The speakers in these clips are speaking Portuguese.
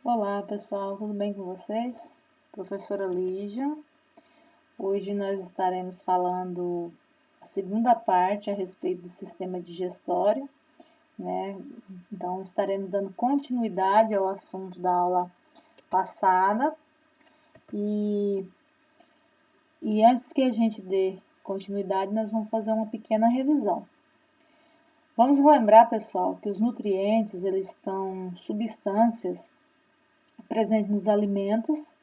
Olá pessoal, tudo bem com vocês? Professora Lígia. Hoje nós estaremos falando a segunda parte a respeito do sistema digestório, né? Então estaremos dando continuidade ao assunto da aula passada e antes que a gente dê continuidade, nós vamos fazer uma pequena revisão. Vamos lembrar, pessoal, que os nutrientes, eles são substâncias presentes nos alimentos.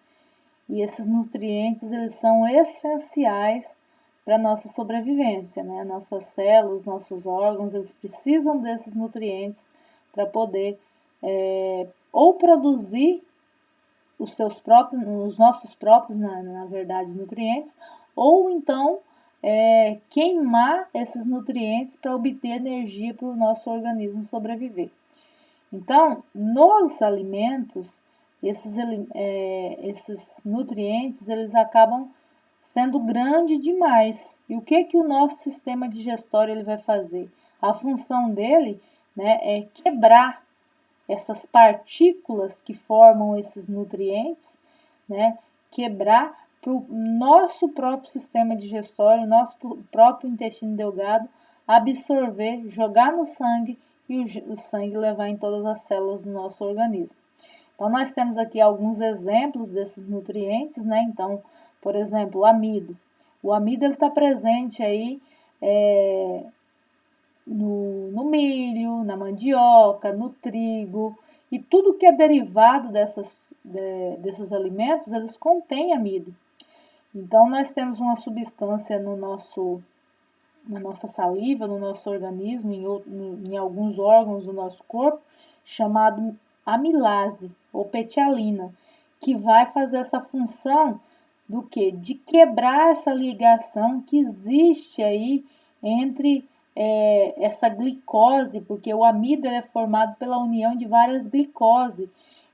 E esses nutrientes, eles são essenciais para a nossa sobrevivência, né? Nossas células, nossos órgãos, eles precisam desses nutrientes para poder ou produzir os nossos próprios, na verdade, nutrientes, ou então queimar esses nutrientes para obter energia para o nosso organismo sobreviver. Então, nos alimentos, esses nutrientes, eles acabam sendo grande demais. E o que o nosso sistema digestório ele vai fazer? A função dele, né, é quebrar essas partículas que formam esses nutrientes, né, quebrar para o nosso próprio sistema digestório, o nosso próprio intestino delgado absorver, jogar no sangue e o sangue levar em todas as células do nosso organismo. Então, nós temos aqui alguns exemplos desses nutrientes, né? Então, por exemplo, o amido. O amido está presente aí no milho, na mandioca, no trigo, e tudo que é derivado desses alimentos, eles contêm amido. Então, nós temos uma substância na nossa saliva, no nosso organismo, em alguns órgãos do nosso corpo, chamado amilase ou petialina, que vai fazer essa função do que? De quebrar essa ligação que existe aí entre essa glicose, porque o amido é formado pela união de várias glicoses.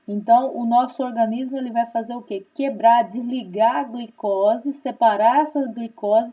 Então, o nosso organismo ele vai fazer o quê? Quebrar, desligar a glicose, separar essa glicose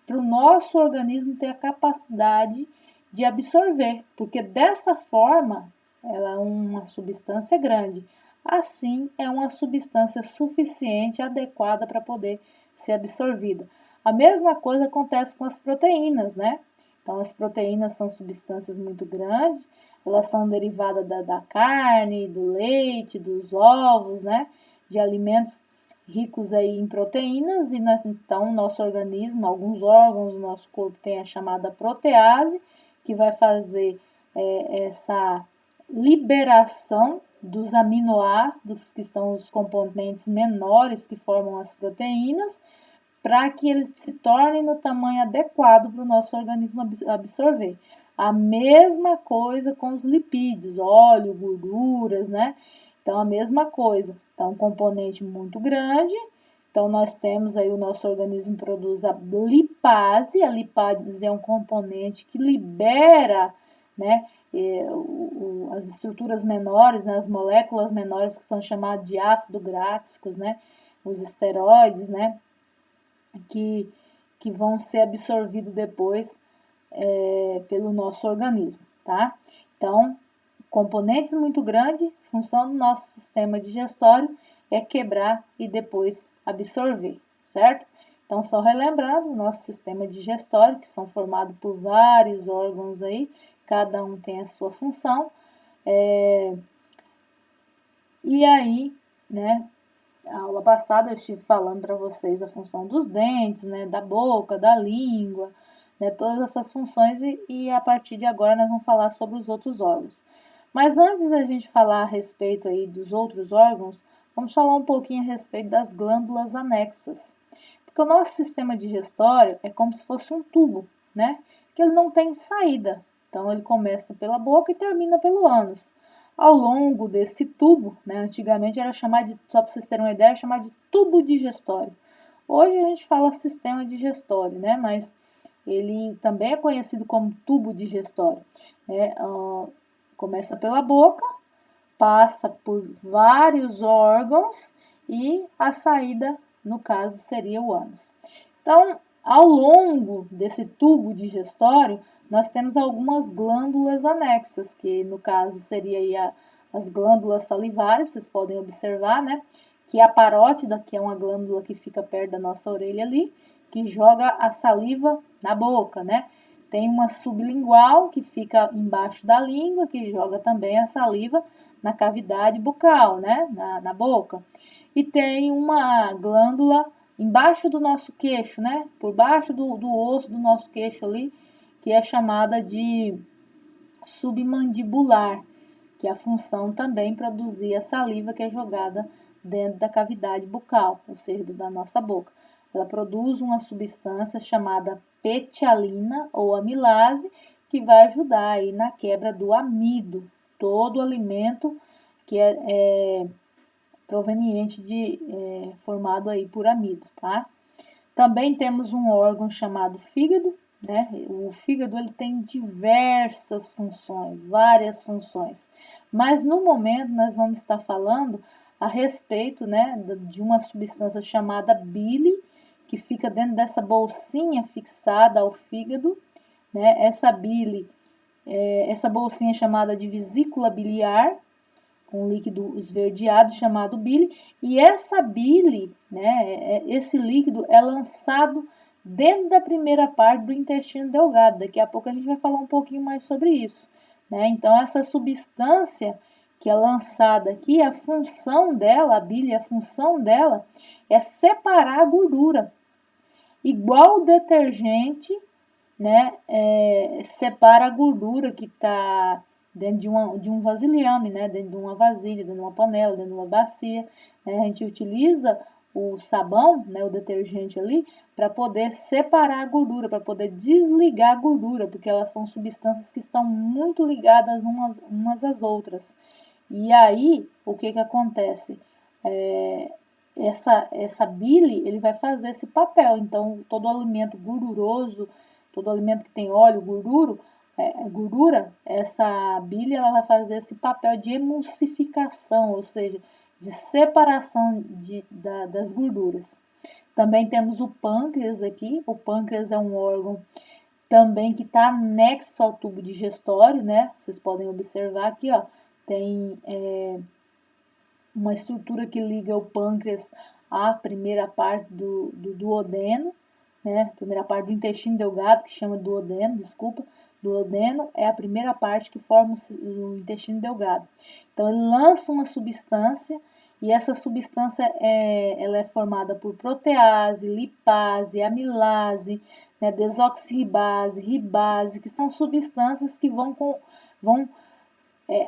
para o nosso organismo ter a capacidade de absorver, porque dessa forma ela é uma substância grande. Assim, é uma substância suficiente, adequada para poder ser absorvida. A mesma coisa acontece com as proteínas, né? Então, as proteínas são substâncias muito grandes, elas são derivadas da carne, do leite, dos ovos, né? De alimentos ricos aí em proteínas, e então nosso organismo, alguns órgãos do nosso corpo tem a chamada protease, que vai fazer essa liberação dos aminoácidos, que são os componentes menores que formam as proteínas, para que eles se tornem no tamanho adequado para o nosso organismo absorver. A mesma coisa com os lipídios, óleo, gorduras, né? Então, a mesma coisa. Então, um componente muito grande. Então, nós temos aí o nosso organismo produz a lipase. A lipase é um componente que libera, né, as estruturas menores, né, as moléculas menores que são chamadas de ácidos gráficos, né, os esteroides, né, que vão ser absorvidos depois pelo nosso organismo, tá? Então, componentes muito grandes, função do nosso sistema digestório é quebrar e depois absorver, certo? Então, só relembrando, o nosso sistema digestório, que são formados por vários órgãos aí, cada um tem a sua função, e aí, né, a aula passada eu estive falando para vocês a função dos dentes, né, da boca, da língua, né, todas essas funções e a partir de agora nós vamos falar sobre os outros órgãos. Mas antes da gente falar a respeito aí dos outros órgãos, vamos falar um pouquinho a respeito das glândulas anexas. Porque o nosso sistema digestório é como se fosse um tubo, né? Que ele não tem saída. Então ele começa pela boca e termina pelo ânus. Ao longo desse tubo, né, antigamente era chamado de, só para vocês terem uma ideia, era chamado de tubo digestório. Hoje a gente fala sistema digestório, né, mas ele também é conhecido como tubo digestório. Né? Começa pela boca, passa por vários órgãos e a saída, no caso, seria o ânus. Então, ao longo desse tubo digestório, nós temos algumas glândulas anexas, que no caso seria aí as glândulas salivares, vocês podem observar, né? Que a parótida, que é uma glândula que fica perto da nossa orelha ali, que joga a saliva na boca, né? Tem uma sublingual, que fica embaixo da língua, que joga também a saliva na cavidade bucal, né? Na boca. E tem uma glândula embaixo do nosso queixo, né? Por baixo do osso do nosso queixo ali, que é chamada de submandibular, que a função também produzir a saliva que é jogada dentro da cavidade bucal, ou seja, da nossa boca. Ela produz uma substância chamada petialina ou amilase, que vai ajudar aí na quebra do amido, todo alimento que é proveniente formado aí por amido, tá? Também temos um órgão chamado fígado, né? O fígado ele tem diversas funções, várias funções, mas no momento nós vamos estar falando a respeito, né, de uma substância chamada bile, que fica dentro dessa bolsinha fixada ao fígado, né? Essa bile, essa bolsinha é chamada de vesícula biliar, com um líquido esverdeado chamado bile, e essa bile, né, esse líquido é lançado dentro da primeira parte do intestino delgado. Daqui a pouco a gente vai falar um pouquinho mais sobre isso, né? Então, essa substância que é lançada aqui, a função dela, a bile, a função dela é separar a gordura. Igual o detergente, né, separa a gordura que está dentro de um vasilhame, né, dentro de uma vasilha, dentro de uma panela, dentro de uma bacia. Né? A gente utiliza o sabão, né, o detergente ali, para poder separar a gordura, para poder desligar a gordura, porque elas são substâncias que estão muito ligadas umas às outras. E aí, o que acontece? Essa bile, ele vai fazer esse papel. Então, todo alimento gorduroso, todo alimento que tem óleo, gordura, essa bile ela vai fazer esse papel de emulsificação, ou seja, de separação das gorduras. Também temos o pâncreas aqui. O pâncreas é um órgão também que está anexo ao tubo digestório, né? Vocês podem observar aqui, ó, tem uma estrutura que liga o pâncreas à primeira parte do duodeno, né? Primeira parte do intestino delgado, que chama duodeno, duodeno é a primeira parte que forma o intestino delgado. Então, ele lança uma substância, e essa substância ela é formada por protease, lipase, amilase, né, desoxirribase, ribase, que são substâncias que vão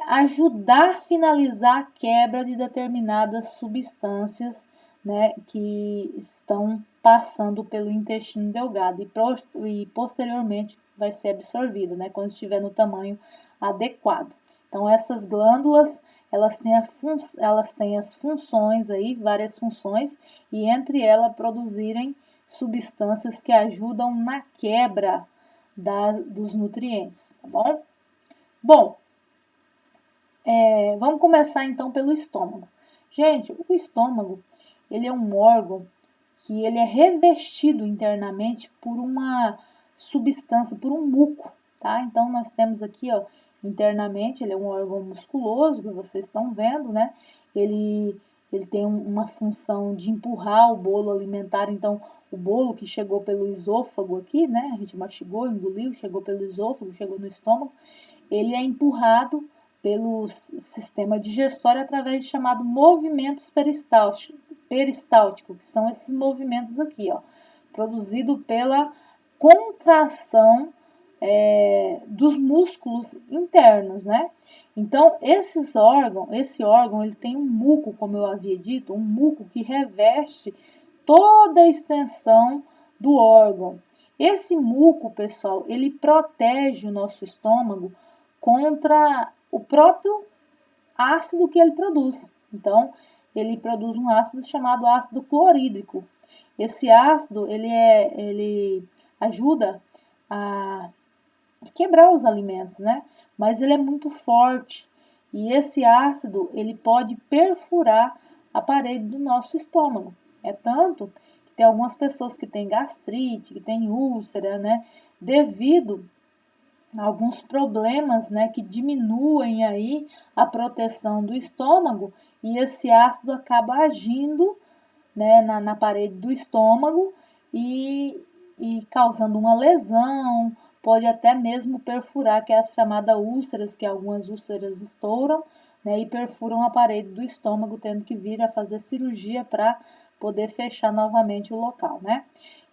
ajudar a finalizar a quebra de determinadas substâncias, né, que estão passando pelo intestino delgado e posteriormente vai ser absorvida, né, quando estiver no tamanho adequado. Então, essas glândulas, elas têm as funções aí, várias funções, e entre elas produzirem substâncias que ajudam na quebra dos nutrientes, tá bom? Bom, vamos começar então pelo estômago. Gente, o estômago, ele é um órgão que ele é revestido internamente por uma substância, por um muco, tá? Então, nós temos aqui, ó, internamente, ele é um órgão musculoso, que vocês estão vendo, né? Ele tem uma função de empurrar o bolo alimentar, então, o bolo que chegou pelo esôfago aqui, né? A gente mastigou, engoliu, chegou pelo esôfago, chegou no estômago, ele é empurrado pelo sistema digestório através de chamado movimentos peristálticos, que são esses movimentos aqui, ó, produzido pela contração dos músculos internos, né? Então, esse órgão, ele tem um muco, como eu havia dito, um muco que reveste toda a extensão do órgão. Esse muco, pessoal, ele protege o nosso estômago contra o próprio ácido que ele produz. Então, ele produz um ácido chamado ácido clorídrico. Esse ácido, ele ajuda a quebrar os alimentos, né? Mas ele é muito forte. E esse ácido, ele pode perfurar a parede do nosso estômago. É tanto que tem algumas pessoas que têm gastrite, que têm úlcera, né? Devido alguns problemas, né, que diminuem aí a proteção do estômago e esse ácido acaba agindo, né, na parede do estômago e causando uma lesão, pode até mesmo perfurar, que é a chamada úlceras, que algumas úlceras estouram, né, e perfuram a parede do estômago, tendo que vir a fazer cirurgia para poder fechar novamente o local, né?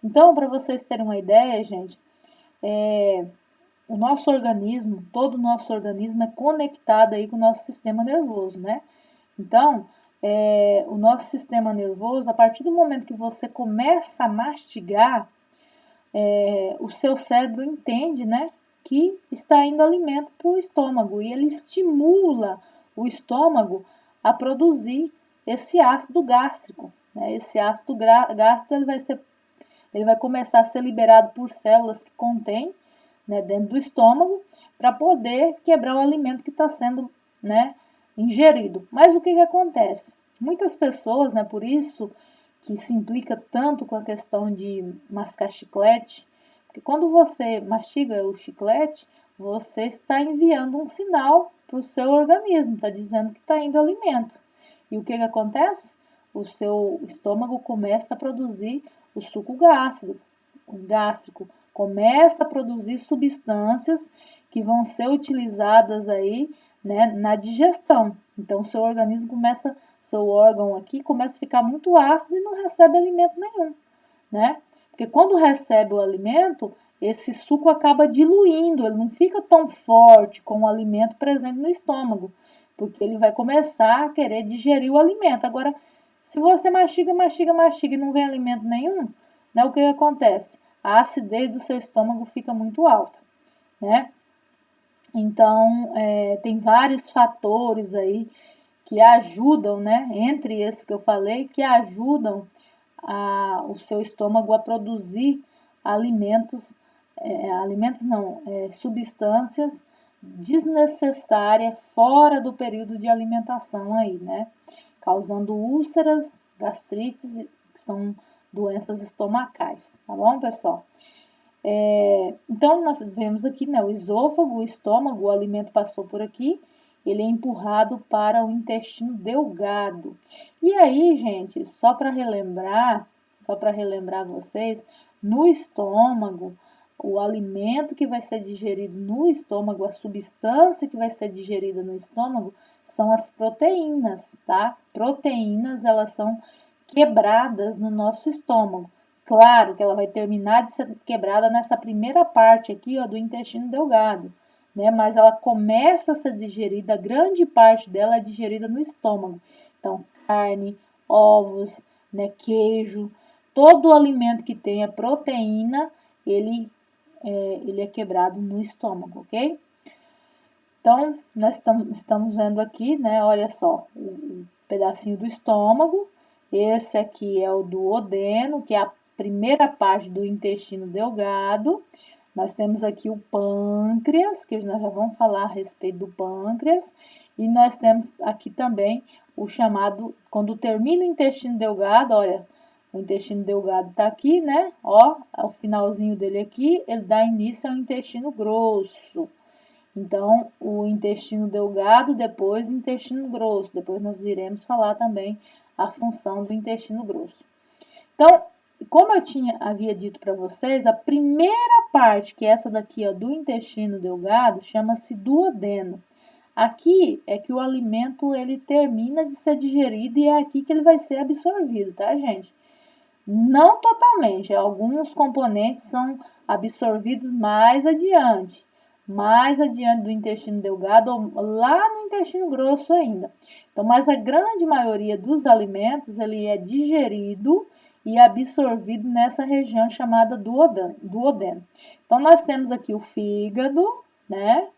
Então, para vocês terem uma ideia, gente, o nosso organismo, todo o nosso organismo é conectado aí com o nosso sistema nervoso, né? Então, o nosso sistema nervoso, a partir do momento que você começa a mastigar, o seu cérebro entende, né, que está indo alimento para o estômago e ele estimula o estômago a produzir esse ácido gástrico, né? Esse ácido gástrico ele vai começar a ser liberado por células que contém, né, dentro do estômago, para poder quebrar o alimento que está sendo, né, ingerido. Mas o que acontece? Muitas pessoas, né, por isso que se implica tanto com a questão de mascar chiclete, porque quando você mastiga o chiclete, você está enviando um sinal para o seu organismo, está dizendo que está indo alimento. E o que acontece? O seu estômago começa a produzir o suco gástrico, começa a produzir substâncias que vão ser utilizadas aí, né, na digestão. Então, seu organismo começa, seu órgão aqui começa a ficar muito ácido e não recebe alimento nenhum, né? Porque quando recebe o alimento, esse suco acaba diluindo, ele não fica tão forte com o alimento presente no estômago, porque ele vai começar a querer digerir o alimento. Agora, se você mastiga e não vem alimento nenhum, né, o que acontece? A acidez do seu estômago fica muito alta, né? Então, tem vários fatores aí que ajudam, né, entre esses que eu falei, que ajudam o seu estômago a produzir substâncias desnecessárias fora do período de alimentação aí, né? Causando úlceras, gastrites, que são doenças estomacais, tá bom, pessoal? Então, nós vemos aqui, né, o esôfago, o estômago, o alimento passou por aqui, ele é empurrado para o intestino delgado. E aí, gente, só para relembrar vocês, no estômago, o alimento que vai ser digerido no estômago, a substância que vai ser digerida no estômago, são as proteínas, tá? Proteínas, elas são quebradas no nosso estômago. Claro que ela vai terminar de ser quebrada nessa primeira parte aqui, ó, do intestino delgado, né? Mas ela começa a ser digerida, grande parte dela é digerida no estômago. Então, carne, ovos, né, queijo, todo o alimento que tenha proteína, ele é quebrado no estômago, ok? Então, nós estamos vendo aqui, né, olha só, o pedacinho do estômago, esse aqui é o duodeno, que é a primeira parte do intestino delgado. Nós temos aqui o pâncreas, que nós já vamos falar a respeito do pâncreas. E nós temos aqui também o chamado, quando termina o intestino delgado, olha, o intestino delgado está aqui, né? Ó, o finalzinho dele aqui, ele dá início ao intestino grosso. Então, o intestino delgado, depois o intestino grosso. Depois nós iremos falar também a função do intestino grosso. Então, como eu havia dito para vocês, a primeira parte, que é essa daqui, ó, do intestino delgado, chama-se duodeno. Aqui é que o alimento ele termina de ser digerido e é aqui que ele vai ser absorvido, tá, gente? Não totalmente, alguns componentes são absorvidos mais adiante do intestino delgado, ou lá no intestino grosso ainda. Então, mas a grande maioria dos alimentos, ele é digerido e absorvido nessa região chamada duodeno. Então, nós temos aqui o fígado, né?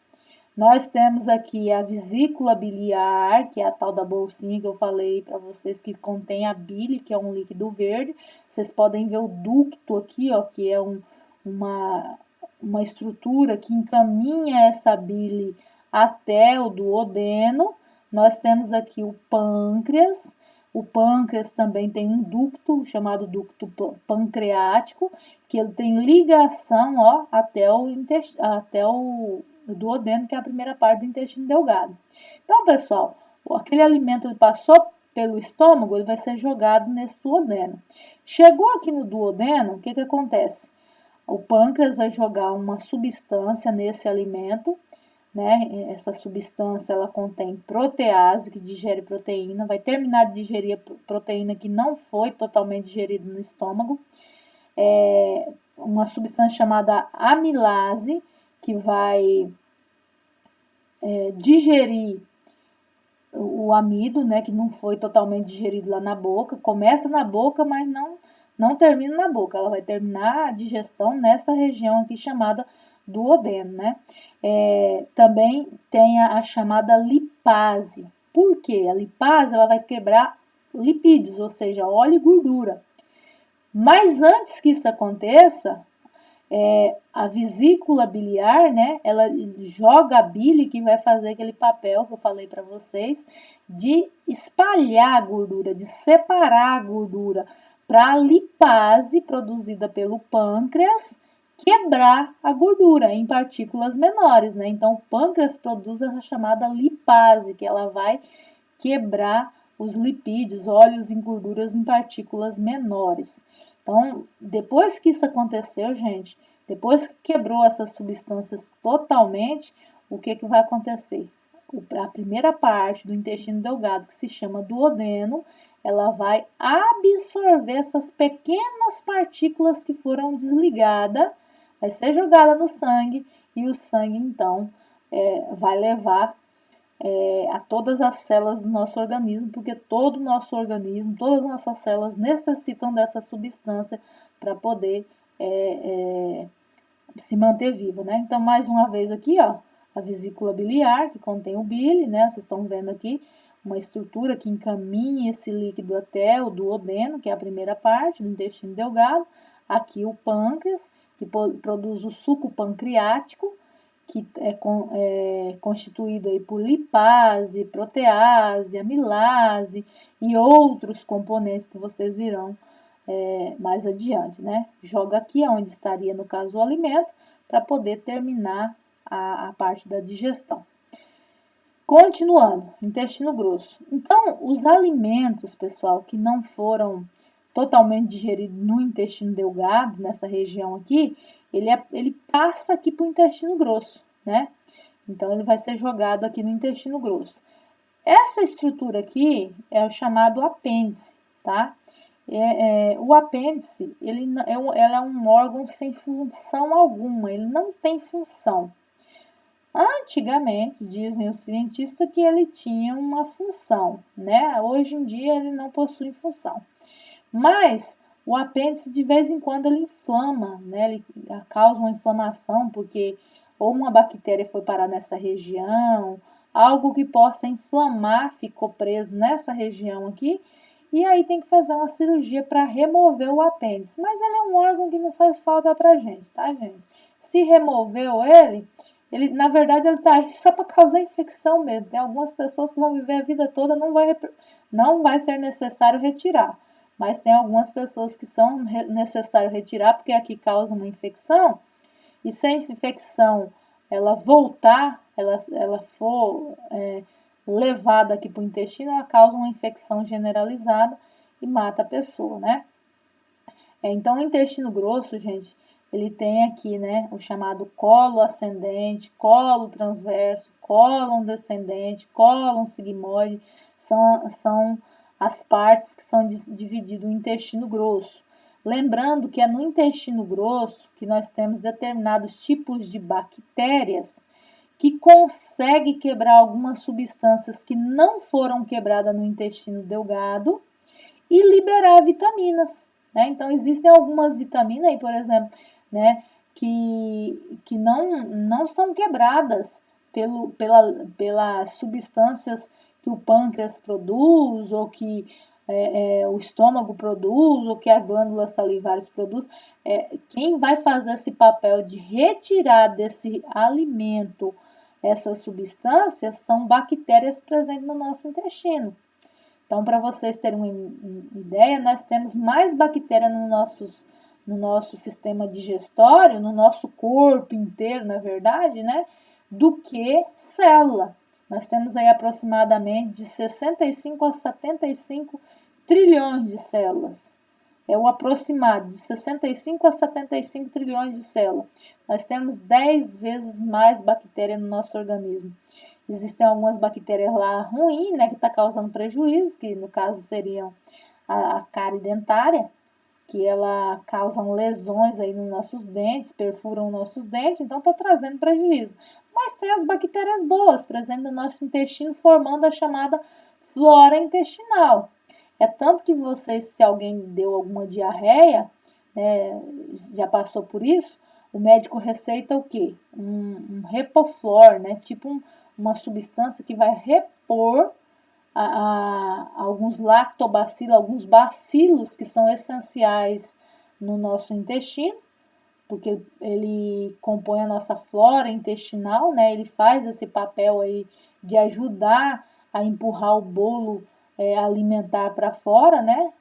Nós temos aqui a vesícula biliar, que é a tal da bolsinha que eu falei para vocês, que contém a bile, que é um líquido verde. Vocês podem ver o ducto aqui, ó, que é uma estrutura que encaminha essa bile até o duodeno. Nós temos aqui o pâncreas. O pâncreas também tem um ducto, chamado ducto pancreático, que ele tem ligação, ó, até o duodeno, que é a primeira parte do intestino delgado. Então, pessoal, aquele alimento ele passou pelo estômago, ele vai ser jogado nesse duodeno. Chegou aqui no duodeno, o que acontece? O pâncreas vai jogar uma substância nesse alimento, né? Essa substância ela contém protease, que digere proteína, vai terminar de digerir a proteína que não foi totalmente digerida no estômago. Uma substância chamada amilase, que vai digerir o amido, né, que não foi totalmente digerido lá na boca. Começa na boca, mas não termina na boca. Ela vai terminar a digestão nessa região aqui chamada duodeno, né? Também tem a chamada lipase. Por quê? A lipase ela vai quebrar lipídios, ou seja, óleo e gordura. Mas antes que isso aconteça, a vesícula biliar, né, ela joga a bile, que vai fazer aquele papel que eu falei para vocês, de espalhar a gordura, de separar a gordura, para a lipase produzida pelo pâncreas quebrar a gordura em partículas menores, né? Então, o pâncreas produz essa chamada lipase, que ela vai quebrar os lipídios, óleos e gorduras em partículas menores. Então, depois que isso aconteceu, gente, depois que quebrou essas substâncias totalmente, o que vai acontecer? A primeira parte do intestino delgado, que se chama duodeno, ela vai absorver essas pequenas partículas que foram desligadas, vai ser jogada no sangue, e o sangue, então, vai levar a todas as células do nosso organismo, porque todo o nosso organismo, todas as nossas células necessitam dessa substância para poder se manter viva, né? Então, mais uma vez aqui, ó, a vesícula biliar, que contém o bile, né? Vocês estão vendo aqui uma estrutura que encaminha esse líquido até o duodeno, que é a primeira parte do intestino delgado. Aqui o pâncreas, que produz o suco pancreático, que é constituído aí por lipase, protease, amilase e outros componentes que vocês virão mais adiante, né? Joga aqui onde estaria, no caso, o alimento, para poder terminar a parte da digestão. Continuando, intestino grosso. Então, os alimentos, pessoal, que não foram totalmente digeridos no intestino delgado, nessa região aqui, ele passa aqui para o intestino grosso, né? Então, ele vai ser jogado aqui no intestino grosso. Essa estrutura aqui é o chamado apêndice, tá? O apêndice, ela é um órgão sem função alguma, ele não tem função. Antigamente, dizem os cientistas que ele tinha uma função, né? Hoje em dia ele não possui função. Mas o apêndice, de vez em quando, ele inflama, né? Ele causa uma inflamação, porque ou uma bactéria foi parar nessa região, algo que possa inflamar ficou preso nessa região aqui, e aí tem que fazer uma cirurgia para remover o apêndice. Mas ele é um órgão que não faz falta pra gente, tá, gente? Se removeu ele, na verdade, ele está aí só para causar infecção mesmo. Tem algumas pessoas que vão viver a vida toda, não vai ser necessário retirar. Mas tem algumas pessoas que são necessário retirar, porque aqui causa uma infecção. E se a infecção ela voltar, ela for levada aqui para o intestino, ela causa uma infecção generalizada e mata a pessoa, né? Então, o intestino grosso, gente, ele tem aqui, né, o chamado colo ascendente, colo transverso, cólon descendente, cólon sigmoide, são as partes que são divididas no intestino grosso. Lembrando que é no intestino grosso que nós temos determinados tipos de bactérias que conseguem quebrar algumas substâncias que não foram quebradas no intestino delgado e liberar vitaminas, né? Então, existem algumas vitaminas aí, por exemplo, né, que não são quebradas pelas substâncias que o pâncreas produz, ou que o estômago produz, ou que a glândula salivares produz. Quem vai fazer esse papel de retirar desse alimento essas substâncias são bactérias presentes no nosso intestino. Então, para vocês terem uma ideia, nós temos mais bactéria no nosso sistema digestório, no nosso corpo inteiro, na verdade, né, do que célula. Nós temos aí aproximadamente de 65 a 75 trilhões de células. É o aproximado, de 65 a 75 trilhões de células. Nós temos 10 vezes mais bactéria no nosso organismo. Existem algumas bactérias lá ruins, né, que está causando prejuízo, que no caso seriam a cárie dentária, que ela causam lesões aí nos nossos dentes, perfuram nossos dentes, então está trazendo prejuízo. Mas tem as bactérias boas, por exemplo, no nosso intestino, formando a chamada flora intestinal. É tanto que vocês, se alguém deu alguma diarreia, né, já passou por isso, o médico receita o quê? Um Repoflor, né, tipo uma substância que vai repor alguns lactobacilos, alguns bacilos que são essenciais no nosso intestino, porque ele compõe a nossa flora intestinal, né? Ele faz esse papel aí de ajudar a empurrar o bolo alimentar para fora, né?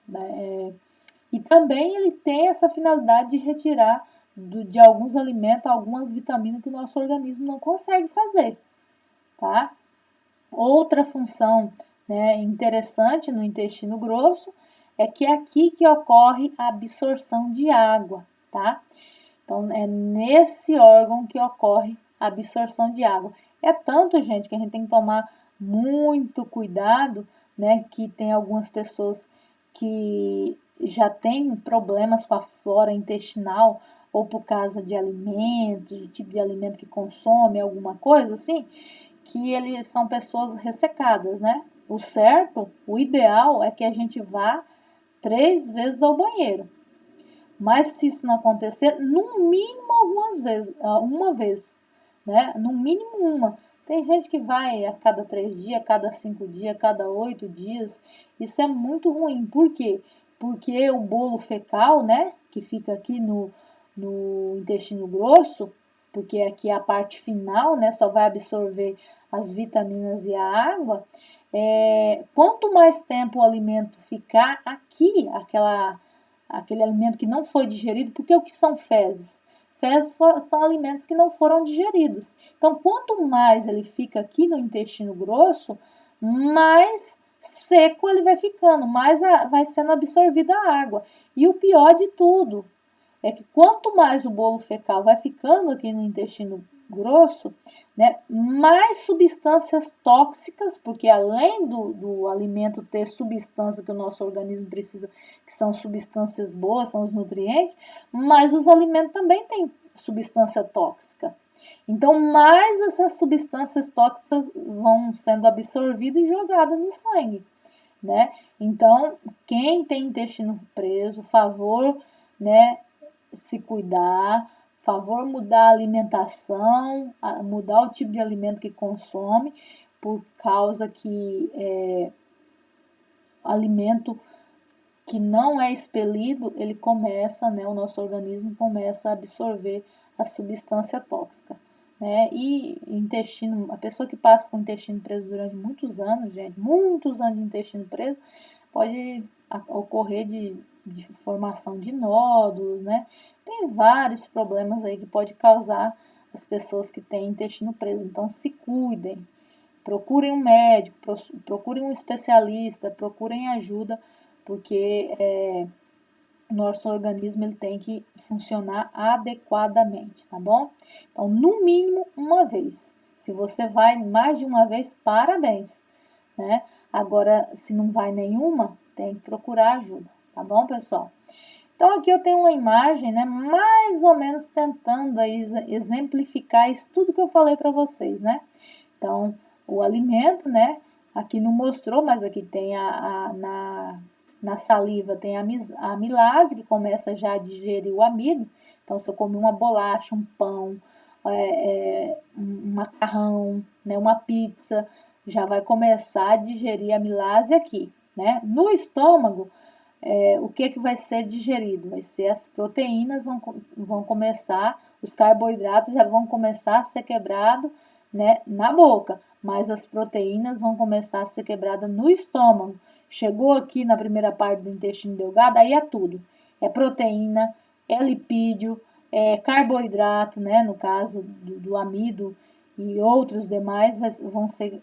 E também ele tem essa finalidade de retirar de alguns alimentos algumas vitaminas que o nosso organismo não consegue fazer, tá? Outra função, né, interessante no intestino grosso é que é aqui que ocorre a absorção de água, tá? Então, é nesse órgão que ocorre a absorção de água. É tanto, gente, que a gente tem que tomar muito cuidado, né? Que tem algumas pessoas que já têm problemas com a flora intestinal, ou por causa de alimentos, de tipo de alimento que consome, alguma coisa assim, que eles são pessoas ressecadas, né? O certo, o ideal é que a gente vá 3 vezes ao banheiro. Mas se isso não acontecer, no mínimo algumas vezes, uma vez, né? No mínimo uma. Tem gente que vai a cada 3 dias, a cada 5 dias, a cada 8 dias. Isso é muito ruim. Por quê? Porque o bolo fecal, né? Que fica aqui no intestino grosso, porque aqui é a parte final, né? Só vai absorver as vitaminas e a água. Quanto mais tempo o alimento ficar aqui, aquele alimento que não foi digerido, porque o que são fezes? Fezes são alimentos que não foram digeridos. Então, quanto mais ele fica aqui no intestino grosso, mais seco ele vai ficando, mais vai sendo absorvida a água. E o pior de tudo é que quanto mais o bolo fecal vai ficando aqui no intestino grosso, né, mais substâncias tóxicas, porque além do alimento ter substância que o nosso organismo precisa, que são substâncias boas, são os nutrientes, mas os alimentos também têm substância tóxica. Então, mais essas substâncias tóxicas vão sendo absorvidas e jogadas no sangue, né? Então, quem tem intestino preso, favor, né, se cuidar, favor mudar a alimentação, mudar o tipo de alimento que consome, por causa que alimento que não é expelido, ele começa, né, o nosso organismo começa a absorver a substância tóxica, né? E intestino, a pessoa que passa com o intestino preso durante muitos anos, gente, muitos anos de intestino preso, pode ocorrer de formação de nódulos, né? Tem vários problemas aí que pode causar as pessoas que têm intestino preso. Então, se cuidem, procurem um médico, procurem um especialista, procurem ajuda, porque nosso organismo ele tem que funcionar adequadamente, tá bom? Então, no mínimo uma vez. Se você vai mais de uma vez, parabéns, né? Agora, se não vai nenhuma, tem que procurar ajuda, tá bom, pessoal? Então, aqui eu tenho uma imagem, né, mais ou menos tentando aí exemplificar isso tudo que eu falei para vocês, né? Então, o alimento, né, aqui não mostrou, mas aqui tem na saliva tem a amilase, que começa já a digerir o amido. Então, se eu comer uma bolacha, um pão, um macarrão, né, uma pizza, já vai começar a digerir a amilase aqui, né? No estômago, o que vai ser digerido? Vai ser as proteínas, vão começar, os carboidratos já vão começar a ser quebrados, né, na boca, mas as proteínas vão começar a ser quebradas no estômago. chegou aqui na primeira parte do intestino delgado, aí é tudo. É proteína, é lipídio, é carboidrato, né? No caso do amido e outros demais, vão ser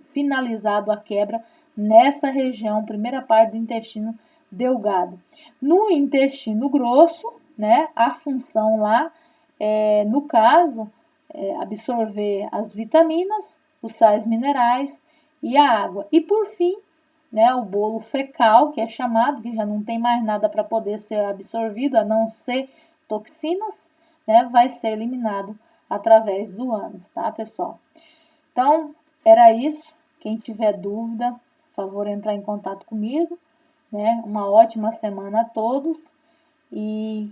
finalizado a quebra nessa região, primeira parte do intestino delgado. No intestino grosso, né? A função lá, no caso, absorver as vitaminas, os sais minerais e a água. E por fim, né, o bolo fecal, que é chamado, que já não tem mais nada para poder ser absorvido, a não ser toxinas, né, vai ser eliminado através do ânus, tá, pessoal? Então, era isso. Quem tiver dúvida, por favor, entrar em contato comigo, né? Uma ótima semana a todos e